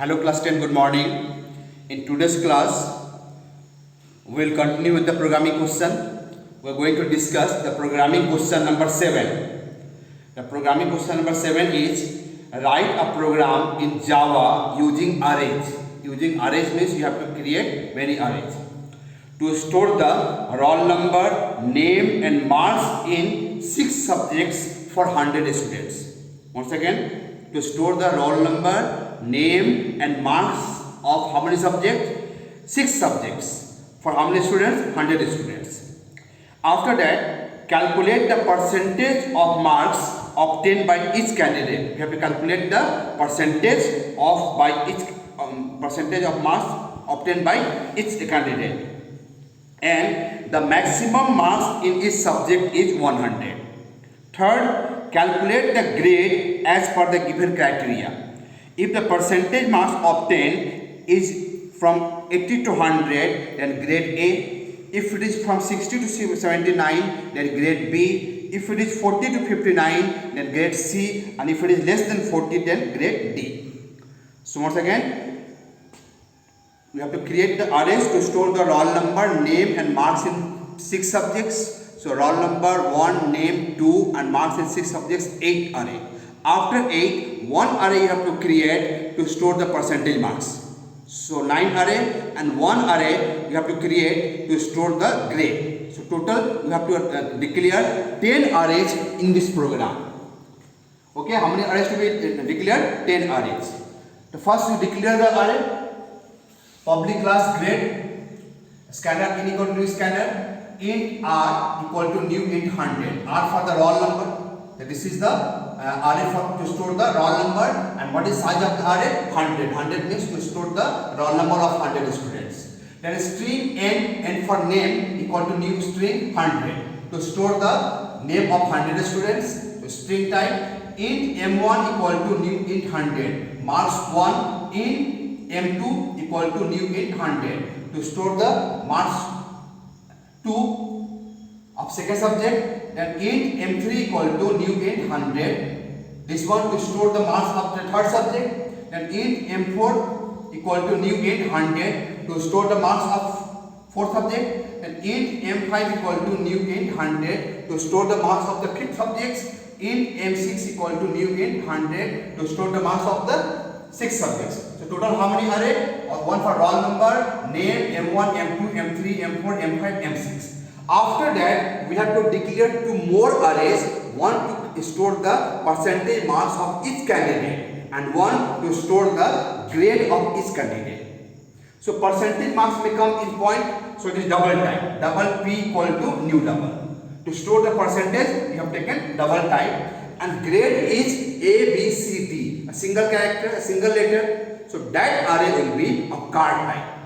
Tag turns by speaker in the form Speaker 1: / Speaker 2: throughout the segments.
Speaker 1: Hello class 10, good morning. In today's class, we will continue with the programming question. We are going to discuss the programming question number 7. The programming question number 7 is write a program in Java using arrays. Using arrays means you have to create many arrays to store the roll number, name and marks in 6 subjects for 100 students. Once again, to store the roll number, name and marks of how many subjects? 6 subjects. For how many students? 100 students. After that, calculate the percentage of marks obtained by each candidate. You have to calculate the percentage of marks obtained by each candidate. And the maximum marks in each subject is 100. Third, calculate the grade as per the given criteria. If the percentage marks obtained is from 80 to 100, then grade A. If it is from 60 to 79, then grade B. If it is 40 to 59, then grade C. And if it is less than 40, then grade D. So once again, we have to create the arrays to store the roll number, name and marks in 6 subjects. So roll number 1, name 2 and marks in 6 subjects, 8 array. After 8, one array you have to create to store the percentage marks. So 9 array and 1 array you have to create to store the grade. So total you have to declare 10 arrays in this program. Okay, how many arrays to be declared? 10 arrays. The first you declare the array, public class grade, scanner in equal to scanner, int r equal to new int 100, r for the roll number. This is the array to store the roll number, and what is size of the array? 100. 100 means to store the roll number of 100 students. Then string n for name equal to new string 100 to store the name of 100 students. So string type int m1 equal to new int 100, marks 1, int m2 equal to new int 100 to store the marks 2 of second subject. Then int m3 equal to new int 100, this one to store the marks of the third subject. Then int m4 equal to new int 100 to store the marks of fourth subject. Then int m5 equal to new int 100 to store the marks of the fifth subjects. Int m6 equal to new int 100 to store the marks of the sixth subjects. So total how many array? One for roll number, name, m1, m2, m3, m4, m5, m6. After that, we have to declare 2 more arrays, one to store the percentage marks of each candidate and one to store the grade of each candidate. So percentage marks may come in point, so it is double type, double p equal to new double. To store the percentage, we have taken double type, and grade is A, B, C, D, a single character, a single letter. So that array will be a card type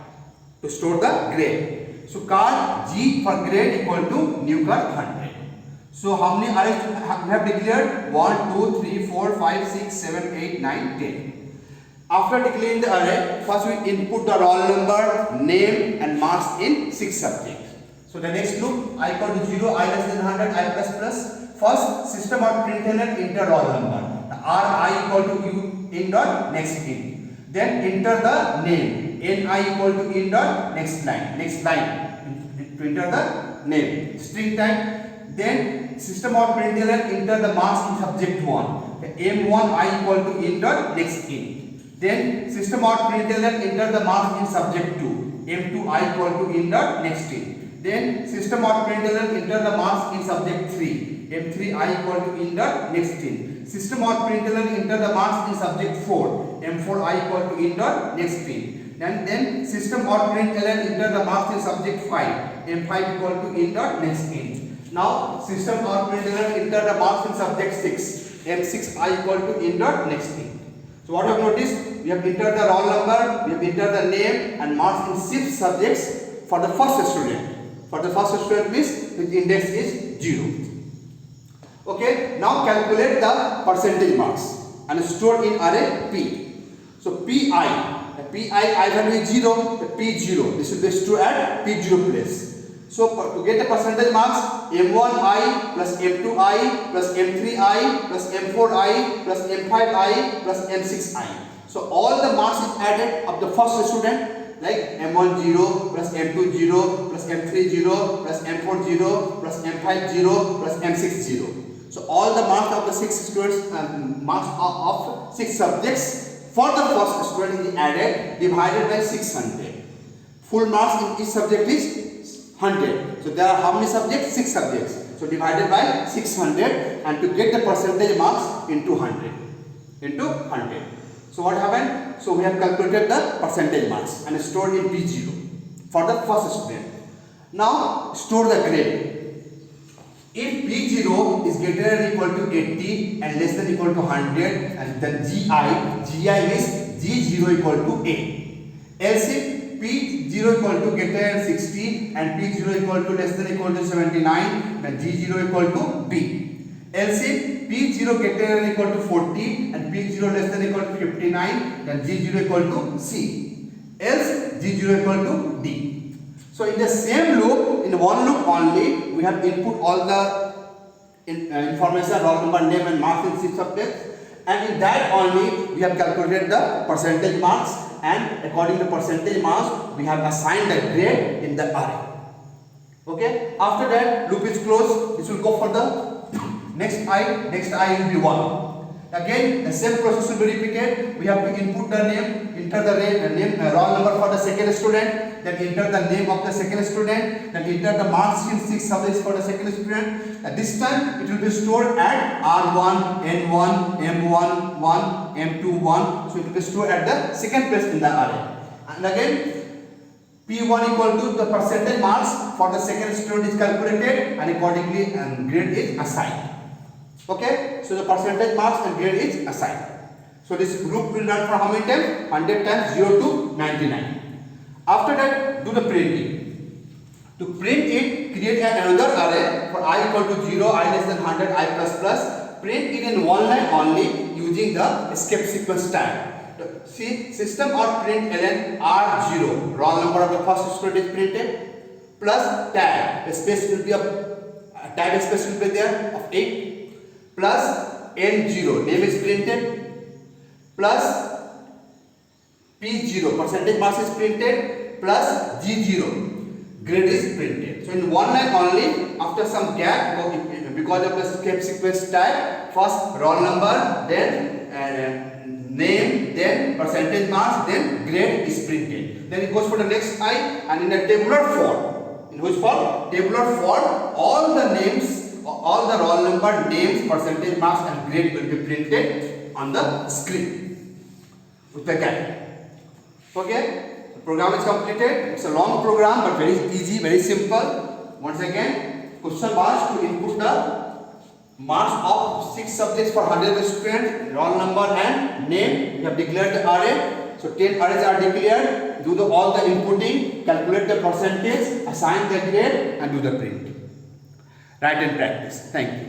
Speaker 1: to store the grade. So card G for grade equal to new card 100. So how many arrays we have declared? 1, 2, 3, 4, 5, 6, 7, 8, 9, 10. After declaring the array, first we input the roll number, name and marks in 6 subjects. So the next loop, I equal to 0, I less than 100, I plus plus. First system of println enter roll number. The r I equal to u in dot next int. Then enter the name. N I equal to in dot next line to enter the name. String type. Then system of println enter the marks in subject 1. The m1 I equal to in dot next int. Then system of println enter the marks in subject 2. m2 I equal to in dot next int. Then system of println enter the marks in subject 3. m3 I equal to in dot next int. System of println enter the marks in subject 4. m4 I equal to in dot next int. And then system or println enter the marks in subject 5, m5 equal to in dot next int. Now system or println enter the marks in subject 6, m6 I equal to in dot next int. So what you have noticed? We have entered the roll number, we have entered the name and marks in 6 subjects for the first student. For the first student means his index is 0. Okay, now calculate the percentage marks and store in array P. So Pi. The Pi value is 0, the P0. This will be stored at P0 place. So to get the percentage marks, M1I plus M2I plus M3I plus M4I plus M5I plus M6I. So all the marks is added of the first student, like M1 0 plus M2 0 plus M3 0 plus M4 0 plus M5 0 plus M6 0. So all the marks of the 6 students, marks of 6 subjects for the first student is added, divided by 600. Full marks in each subject is 100. So there are how many subjects? 6 subjects. So divided by 600, and to get the percentage marks into 100. So what happened? So we have calculated the percentage marks and stored in P0 for the first student. Now store the grade. If P0 is greater than or equal to 80 and less than or equal to 100, and then GI means G0 equal to A. Else if P0 equal to greater than 60 and P0 equal to less than or equal to 79, then G0 equal to B. Else if P0 greater than or equal to 40 and P0 less than or equal to 59, then G0 equal to C. Else G0 equal to D. So in the same loop, in one loop only, we have input all the information, roll number, name and marks in 6 subjects, and in that only we have calculated the percentage marks, and according to percentage marks we have assigned the grade in the array. Okay, after that loop is closed. This will go for the next I will be 1. Again the same process will be repeated. We have to input the name, enter the name, roll number for the second student, then enter the name of the second student, then enter the marks in 6 subjects for the second student. At this time it will be stored at R1, N1, M1, 1, M2, 1. So it will be stored at the second place in the array. And again P1 equal to the percentage marks for the second student is calculated, and accordingly grade is assigned. Okay, so the percentage marks and grade is assigned. So this loop will run for how many times? 100 times 0 to 99. After that, do the printing. To print it, create another array for I equal to 0, I less than 100, I plus plus. Print it in one line only using the escape sequence tag. See, system or print ln R0, roll number of the first student is printed, plus tag, a space will be tag space will be there of 8, plus N0, name is printed, plus P0, percentage marks is printed, plus G0, grade is printed. So in one line only, after some gap, because of the escape sequence tag, first roll number, then name, then percentage marks, then grade is printed. Then it goes for the next I, and in a tabular form. In which form? Tabular form, all the names, all the roll number, names, percentage marks and grade will be printed on the screen with the gap. Okay, the program is completed. It's a long program but very easy, very simple. Once again, question was to input the marks of 6 subjects for 100 students, roll number and name. We have declared the array. So 10 arrays are declared. Do all the inputting, calculate the percentage, assign the grade and do the print. Write and practice. Thank you.